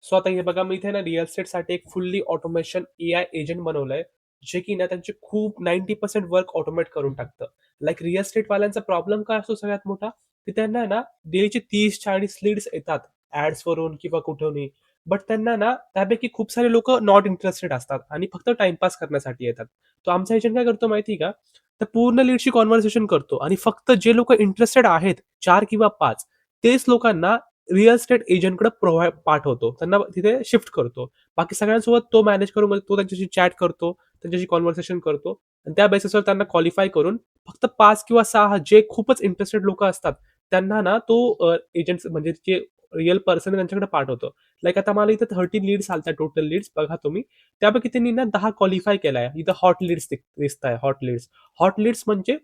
So आता हे बघा, मी इथे ना रिअल एस्टेटसाठी एक फुल्ली ऑटोमेशन एआय एजंट बनवलंय, जे की ना त्यांचे खूप 90% वर्क ऑटोमेट करून टाकतं. लाइक रिअल एस्टेटवाल्यांचा प्रॉब्लेम काय असतो सगळ्यात मोठा, की त्यांना ना डेलीचे 30-40 लीड्स येतात ॲड्सवरून किंवा कुठूनही. बट त्यांना ना त्यापैकी खूप सारे लोकं नॉट इंटरेस्टेड असतात आणि फक्त टाईमपास करण्यासाठी येतात. तो आमचा एजंट काय करतो माहिती आहे का? तर पूर्ण लीडशी कन्व्हर्सेशन करतो आणि फक्त जे लोकं इंटरेस्टेड आहेत 4 किंवा 5 तेच लोकांना रिअल एस्टेट एजंटकडे पाठवतो. त्यांना तिथे शिफ्ट करतो. बाकी सगळ्यांसोबत तो मॅनेज करून तो त्यांच्याशी चॅट करतो, त्यांच्याशी कन्व्हर्सेशन करतो आणि त्या बेसिसवर त्यांना क्वालिफाय करून फक्त 5 किंवा 6 जे खूपच इंटरेस्टेड लोकं असतात, त्यांना ना तो एजंट्स म्हणजे जे रिअल पर्सन आहे त्यांच्याकडे पाठवतो. लाइक आता मला इथे 13 लीड्स आलत्या टोटल लीड्स बघा तुम्ही. त्यापैकी त्यांनी ना 10 क्वालिफाय केलाय. इथं हॉट लीड्स दिसताय हॉट लीड्स. हॉट लीड्स म्हणजे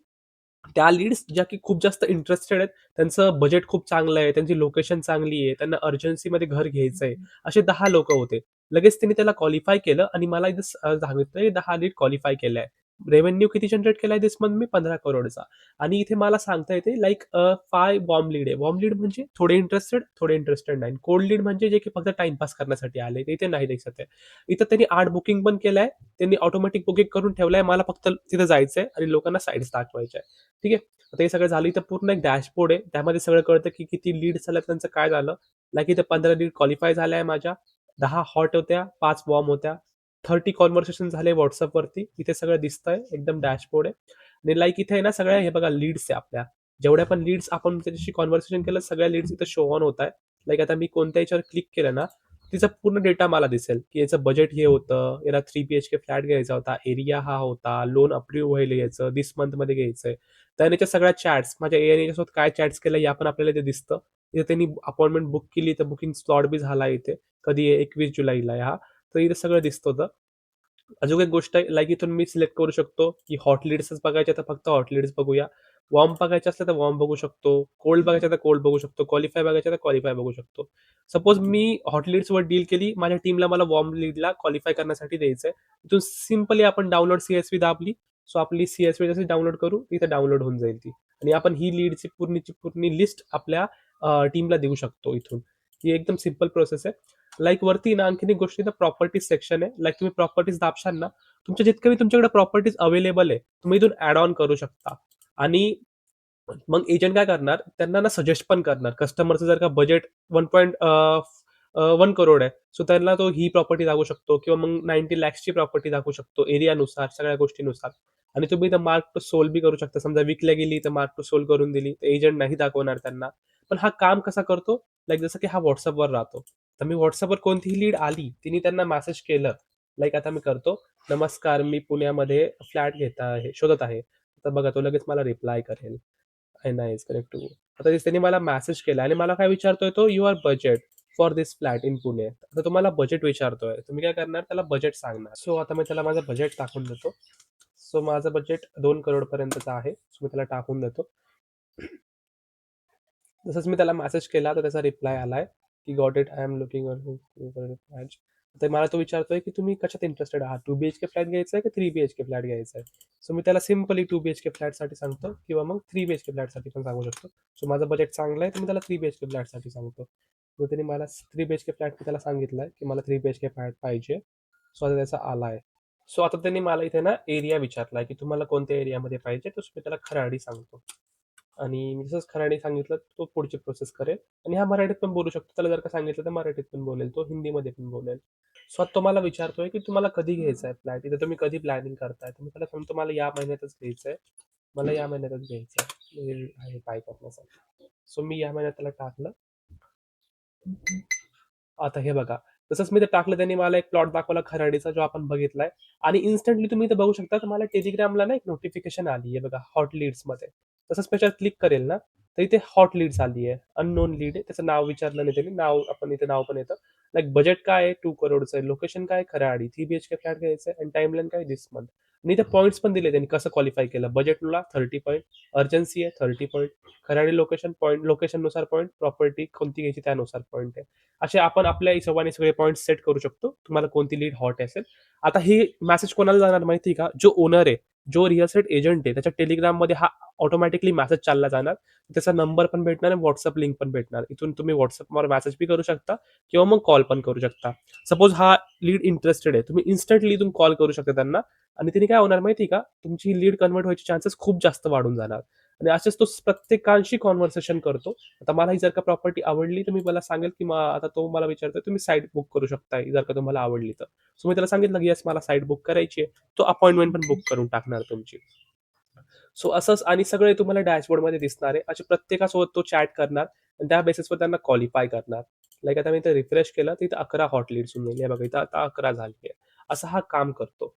त्या लीड्स ज्या की खूप जास्त इंटरेस्टेड आहेत. त्यांचं बजेट खूप चांगलं आहे, त्यांची लोकेशन चांगली आहे, त्यांना अर्जन्सीमध्ये घर घ्यायचंय. असे 10 लोकं होते. लगेच त्यांनी त्याला क्वालिफाय केलं आणि मला इथे सांगितलंय 10 लीड क्वालिफाय केलाय. रेव्हेन्यू किती जनरेट केलाय दिस मंथ मी 15 करोडचा. आणि इथे मला सांगता येते लाइक 5 वॉर्म लीड आहे. वॉर्म लीड म्हणजे थोडे इंटरेस्टेड, थोडे इंटरेस्टेड नाही. कोल्ड लीड म्हणजे जे की फक्त टाईमपास करण्यासाठी आले. ते इथे नाही दिसत आहे. इथं त्यांनी 8 बुकिंग पण केलंय. त्यांनी ऑटोमॅटिक बुकिंग करून ठेवलंय. मला फक्त तिथे जायचंय आणि लोकांना साइट्स दाखवायच्या आहे. ठीक आहे. आता हे सगळं झालं तर पूर्ण एक डॅशबोर्ड आहे. त्यामध्ये सगळं कळतं की किती लीड्स झाल्यात, त्यांचं काय झालं. लाइक इथे 15 लीड क्वालिफाय झाल्या आहे माझ्या. 10 हॉट होत्या, 5 वॉर्म होत्या. 30 कन्व्हर्सेशन झाले WhatsAppवरती. इथे सगळं दिसतंय. एकदम डॅशबोर्ड आहे. आणि लाइक इथे आहे ना सगळ्या हे बघा लीड्स आहे आपल्या. जेवढ्या पण लीड्स आपण त्याच्याशी कन्व्हर्सेशन केलं, सगळ्या लीड्स इथे शो ऑन होत आहे. लाइक आता मी कोणत्या ह्याच्यावर क्लिक केलं ना, तिचा पूर्ण डेटा मला दिसेल, की याचं बजेट हे होतं, याला 3 बीएचके फ्लॅट घ्यायचा होता, एरिया हा होता, लोन अप्रूव्ह व्हायला याचं, धिस मंथमध्ये घ्यायचंय. त्याने त्या सगळ्या चॅट्स माझ्या एआयने याच्यासोबत काय चॅट्स केल्या हे पण आपल्याला इथे दिसतं. इथे त्यांनी अपॉइंटमेंट बुक केली तर बुकिंग स्लॉट बी झाला इथे. कधी आहे 21 जुलैला आहे हा. तर इथे सगळं दिसत होतं. अजून एक गोष्ट आहे लाइक इथून मी सिलेक्ट करू शकतो, की हॉट लीड्सच बघायचे तर फक्त हॉट लीड्स बघूया. वॉर्म बघायचे असले तर वॉर्म बघू शकतो. कोल्ड बघायचे तर कोल्ड बघू शकतो. क्वालिफाय बघायचे तर क्वालिफाय बघू शकतो. सपोज मी हॉट लीड्सवर डील केली. माझ्या टीमला मला वॉर्म लीडला क्वालिफाय करण्यासाठी द्यायचंय. तिथून सिंपली आपण डाउनलोड सीएसव्ही दाबली. सो आपली सीएसव्ही जशी डाउनलोड करू, तिथे डाउनलोड होऊन जाईल ती. आणि आपण ही लीडची पूर्णची पूर्ण लिस्ट आपल्या टीमला देऊ शकतो इथून. ही एकदम सिंपल प्रोसेस आहे. लाइक वरती ना आणखीन एक गोष्ट इथं प्रॉपर्टीज सेक्शन आहे. लाइक तुम्ही प्रॉपर्टीज दाबशाल ना, तुमच्या जितके तुमच्याकडे प्रॉपर्टीज अवेलेबल आहे, तुम्ही इथून ॲड ऑन करू शकता. आणि मग एजंट काय करणार, त्यांना ना सजेस्ट पण करणार. कस्टमरचं जर का बजेट 1 करोड आहे. सो त्यांना तो ही प्रॉपर्टी दाखवू शकतो किंवा मग 90 लॅक्सची प्रॉपर्टी दाखवू शकतो एरियानुसार, सगळ्या गोष्टीनुसार. आणि तुम्ही इथं मार्क टू सोल बी करू शकता. समजा विकल्या गेली तर मार्क टू सोल करून दिली, तर एजंट नाही दाखवणार त्यांना. पण हा काम कसा करतो, लाइक जसं की हा WhatsAppवर राहतो. तर मी WhatsAppवर कोणतीही लीड आली, तिने त्यांना मेसेज केलं. लाइक आता मी करतो, "नमस्कार, मी पुण्यामध्ये फ्लॅट शोधत आहे." तर बघा तो लगेच मला रिप्लाय करेल. Nice, connect to. आता त्यांनी मला मेसेज केला आणि मला काय विचारतोय तो, "your budget for this flat in Pune." आता तुम्हाला बजेट विचारतोय. तुम्ही काय करणार, त्याला बजेट सांगणार. सो आता मी त्याला माझं बजेट टाकून देतो. सो माझं बजेट 2 करोड पर्यंतचं आहे. सो मी त्याला टाकून देतो. तसंच मी त्याला मेसेज केला, तर त्याचा रिप्लाय आलाय, की "got it. I am looking तर मला तो विचारतोय, की तुम्ही कशात इंटरेस्टेड आहात? 2 बीएचके फ्लॅट घ्यायचा आहे की 3 बीएचके फ्लॅट घ्यायचा आहे? सो मी त्याला सिंपली 2 बीएचके फ्लॅटसाठी सांगतो किंवा मग 3 बीएचके फ्लॅटसाठी पण सांगू शकतो. सो माझं बजेट चांगलं आहे, तर मी त्याला 3 बीएचके फ्लॅटसाठी सांगतो. मग त्याने मला 3 बीएचके फ्लॅट मी त्याला सांगितलंय, की मला 3 बीएचके फ्लॅट पाहिजे. सो आता त्याचा आलाय. सो आता त्यांनी मला इथे ना एरिया विचारलाय, की तुम्हाला कोणत्या एरियामध्ये पाहिजे? तर मी त्याला खराडी सांगतो. आणि मी जसंच खराडी सांगितलं, तो पुढची प्रोसेस करेल आणि हा मराठीत पण बोलू शकतो. त्याला जर का सांगितलं तर मराठीत पण बोलेल तो, हिंदीमध्ये पण बोलेल. सो आता तो मला विचारतोय, की तुम्हाला कधी घ्यायचा आहे फ्लॅट? इथे तुम्ही कधी प्लॅनिंग करताय? तर मी त्याला सांगतो, मला या महिन्यातच घ्यायचंय. मला या महिन्यातच घ्यायचंय. हे आहे बाय करण्यासाठी. सो मी या महिन्यात त्याला टाकलं. आता हे बघा, तसंच मी ते टाकलं त्यांनी मला एक प्लॉट दाखवला खराडीचा जो आपण बघितलाय आणि इन्स्टंटली तुम्ही इथे बघू शकता तुम्हाला Telegramला ना एक नोटिफिकेशन आली आहे बघा हॉट लीड्समध्ये. तसंच त्याच्यावर क्लिक करेल ना, तर इथे हॉट लीड्स आली आहे. अननोन लीड आहे. त्याचं नाव विचारलं नाही त्यांनी. आपण इथे नाव पण येतं. लाइक बजेट काय आहे? 2 करोडचं आहे. लोकेशन काय आहे? खराडी. 3 बीएचके फ्लॅट घ्यायचा आहे आणि टाईमलाईन काय धिस मंथ. आणि इथे पॉइंट्स पण दिले त्यांनी कसं क्वालिफाय केलं. बजेटला 30 पॉइंट, अर्जन्सी आहे 30 पॉइंट, खराडी लोकेशन पॉइंट, लोकेशननुसार पॉइंट, प्रॉपर्टी कोणती घ्यायची त्यानुसार पॉइंट आहे. असे आपण आपल्या हिशोबाने सगळे पॉइंट सेट करू शकतो. तुम्हाला कोणती लीड हॉट असेल. आता हे मेसेज कोणाला जाणार माहिती आहे का? जो ओनर आहे जो रिअल एस्टेट एजंट आहे त्याच्या Telegramमध्ये हा ऑटोमॅटिकली मेसेज चालला जाणार. त्याचा नंबर पण भेटणार आणि WhatsApp लिंक पण भेटणार. इथून तुम्ही WhatsAppवर मेसेज बी करू शकता किंवा मग कॉल पण करू शकता. सपोज हा लीड इंटरेस्टेड आहे. तुम्ही इन्स्टंटली इथून कॉल करू शकता त्यांना आणि त्याने काय होणार माहिती आहे का? तुमची लीड कन्व्हर्ट व्हायचे चान्सेस खूप जास्त वाढून जाणार आणि असेच तो प्रत्येकाशी कन्व्हर्सेशन करतो. आता मला ही जर का प्रॉपर्टी आवडली, तर मी मला सांगेल, की आता तो मला विचारतोय, तुम्ही साईट बुक करू शकताय जर का तुम्हाला आवडली तर. सो मी त्याला सांगितलं, की येस मला साईट बुक करायची आहे. तो अपॉइंटमेंट पण बुक करून टाकणार तुमची. सो असंच आणि सगळे तुम्हाला डॅशबोर्डमध्ये दिसणार आहे. असे प्रत्येकासोबत तो चॅट करणार आणि त्या बेसिसवर त्यांना क्वालिफाय करणार. लाइक आता मी इथे रिफ्रेश केलं, तर इथे 11 हॉट लीड्स होऊन गेले. हे बघा इथं आता 11 झाले. असं हा काम करतो.